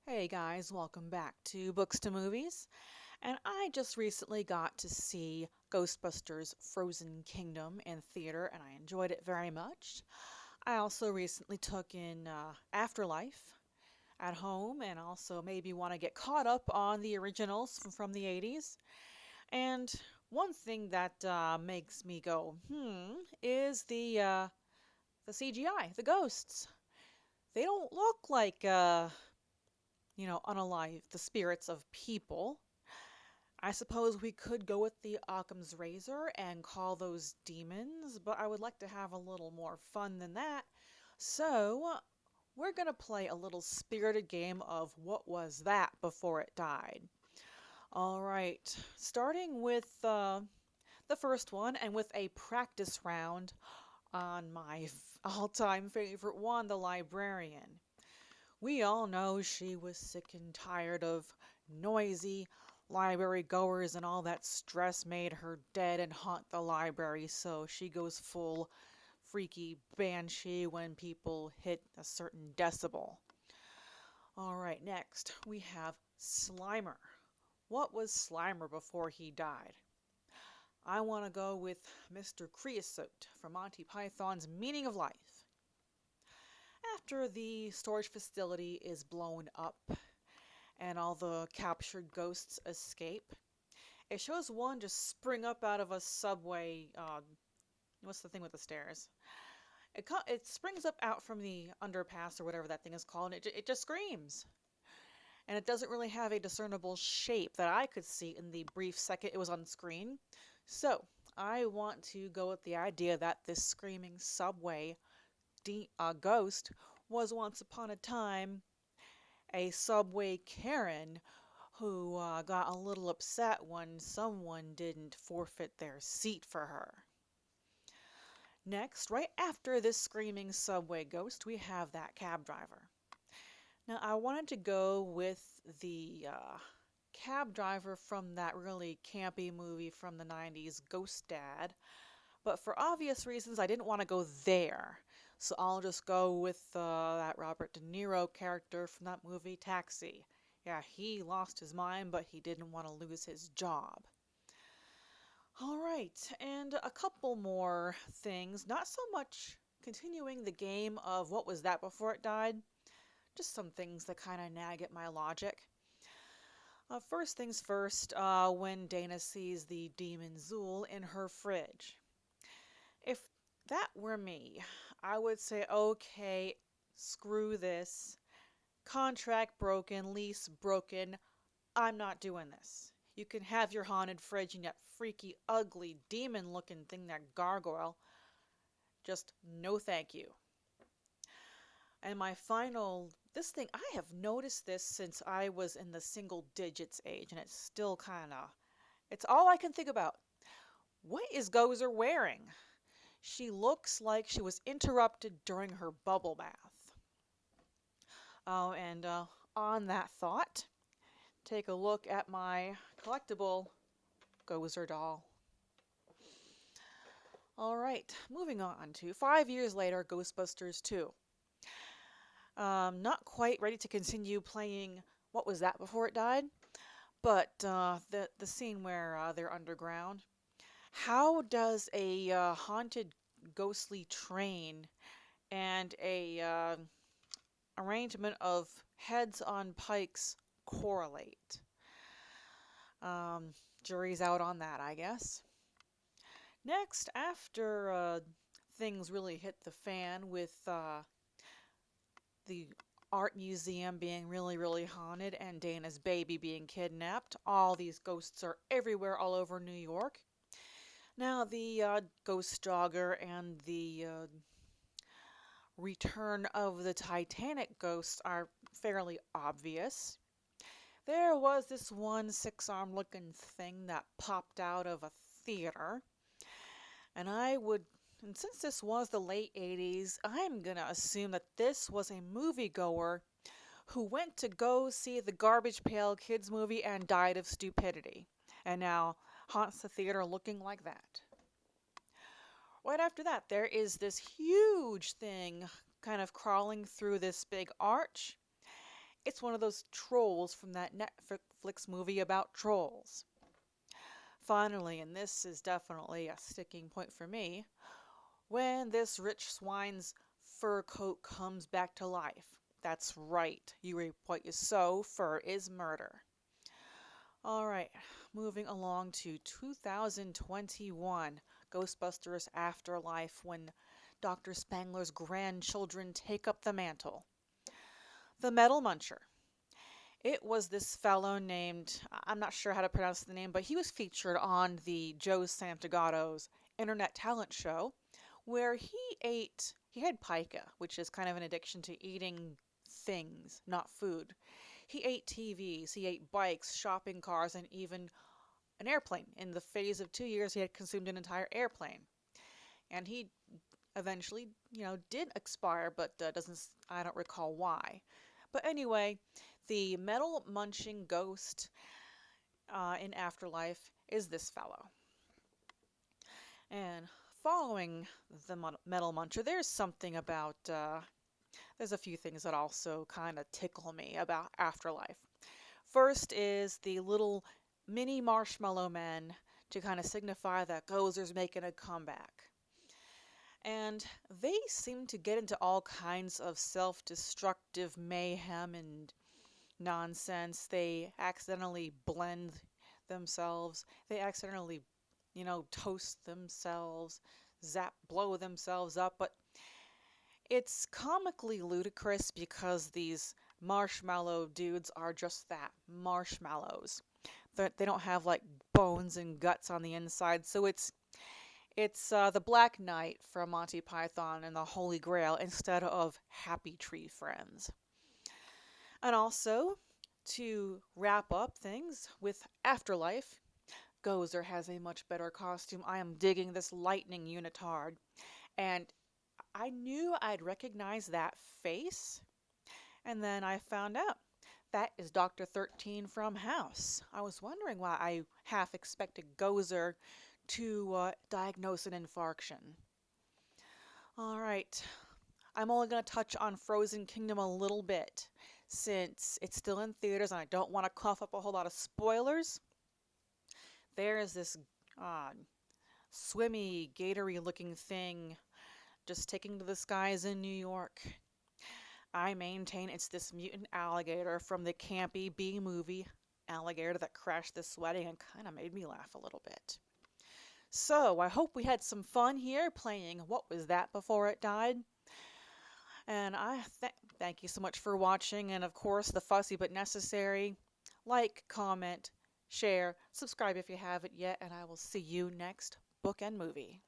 Hey guys, welcome back to Books to Movies. And I just recently got to see Ghostbusters Frozen Kingdom in theater and I enjoyed it very much. I also recently took in Afterlife at home and also maybe want to get caught up on the originals from the 80s. And one thing that makes me go, is the CGI, the ghosts. They don't look like unalive, the spirits of people. I suppose we could go with the Occam's razor and call those demons, but I would like to have a little more fun than that. So, we're going to play a little spirited game of what was that before it died. All right, starting with the first one and with a practice round on my all-time favorite one, the librarian. We all know she was sick and tired of noisy library goers, and all that stress made her dead and haunt the library, so she goes full freaky banshee when people hit a certain decibel. All right, next we have Slimer. What was Slimer before he died? I want to go with Mr. Creosote from Monty Python's Meaning of Life. After the storage facility is blown up and all the captured ghosts escape, it shows one just spring up out of a subway. What's the thing with the stairs? It springs up out from the underpass or whatever that thing is called, and it just screams. And it doesn't really have a discernible shape that I could see in the brief second it was on screen. So I want to go with the idea that this screaming subway ghost was once upon a time a subway Karen who got a little upset when someone didn't forfeit their seat for her. Next, right after this screaming subway ghost, we have that cab driver. Now, I wanted to go with the cab driver from that really campy movie from the 90s, Ghost Dad, but for obvious reasons, I didn't want to go there. So I'll just go with that Robert De Niro character from that movie, Taxi. Yeah, he lost his mind, but he didn't want to lose his job. All right, and a couple more things. Not so much continuing the game of what was that before it died, just some things that kind of nag at my logic. First things first, when Dana sees the demon Zool in her fridge. If that were me, I would say, okay, screw this. Contract broken, lease broken. I'm not doing this. You can have your haunted fridge and that freaky, ugly, demon looking thing, that gargoyle. Just no thank you. And my final, this thing, I have noticed this since I was in the single digits age, and it's still kind of, it's all I can think about. What is Gozer wearing? She looks like she was interrupted during her bubble bath. Oh, and on that thought, take a look at my collectible Gozer doll. All right, moving on to 5 years later, Ghostbusters 2. Not quite ready to continue playing What Was That Before It Died, but the scene where they're underground. How does a haunted, ghostly train and a arrangement of heads on pikes correlate? Jury's out on that, I guess. Next, after things really hit the fan with the art museum being really, really haunted and Dana's baby being kidnapped, all these ghosts are everywhere all over New York. Now, the ghost jogger and the return of the Titanic ghosts are fairly obvious. There was this one six-arm looking thing that popped out of a theater, and and since this was the late 80s, I'm gonna assume that this was a moviegoer who went to go see the Garbage Pail Kids movie and died of stupidity, and now haunts the theater looking like that. Right after that, there is this huge thing kind of crawling through this big arch. It's one of those trolls from that Netflix movie about trolls. Finally, and this is definitely a sticking point for me, when this rich swine's fur coat comes back to life. That's right, you reap what you sow, fur is murder. All right, moving along to 2021, Ghostbusters Afterlife, when Dr. Spangler's grandchildren take up the mantle. The Metal Muncher. It was this fellow named, I'm not sure how to pronounce the name, but he was featured on the Joe Santagato's internet talent show where he had pica, which is kind of an addiction to eating things, not food. He ate TVs, he ate bikes, shopping carts, and even an airplane. In the phase of 2 years, he had consumed an entire airplane. And he eventually, did expire, but I don't recall why. But anyway, the metal munching ghost in Afterlife is this fellow. And following the metal muncher, there's a few things that also kind of tickle me about Afterlife. First is the little mini marshmallow men to kind of signify that Gozer's making a comeback. And they seem to get into all kinds of self-destructive mayhem and nonsense. They accidentally blend themselves. They accidentally, toast themselves, blow themselves up. But it's comically ludicrous because these marshmallow dudes are just that, marshmallows. They don't have like bones and guts on the inside, so it's the Black Knight from Monty Python and the Holy Grail instead of Happy Tree Friends. And also, to wrap up things with Afterlife, Gozer has a much better costume. I am digging this lightning unitard. And I knew I'd recognize that face, and then I found out that is Dr. 13 from House. I was wondering why I half expected Gozer to diagnose an infarction. All right, I'm only going to touch on Frozen Kingdom a little bit since it's still in theaters and I don't want to cough up a whole lot of spoilers. There is this uh, swimmy, gatory looking thing just taking to the skies in New York. I maintain it's this mutant alligator from the campy B movie Alligator that crashed this wedding and kind of made me laugh a little bit. So, I hope we had some fun here playing What Was That Before It Died? And thank you so much for watching, and of course, the fussy but necessary. Like, comment, share, subscribe if you haven't yet, and I will see you next book and movie.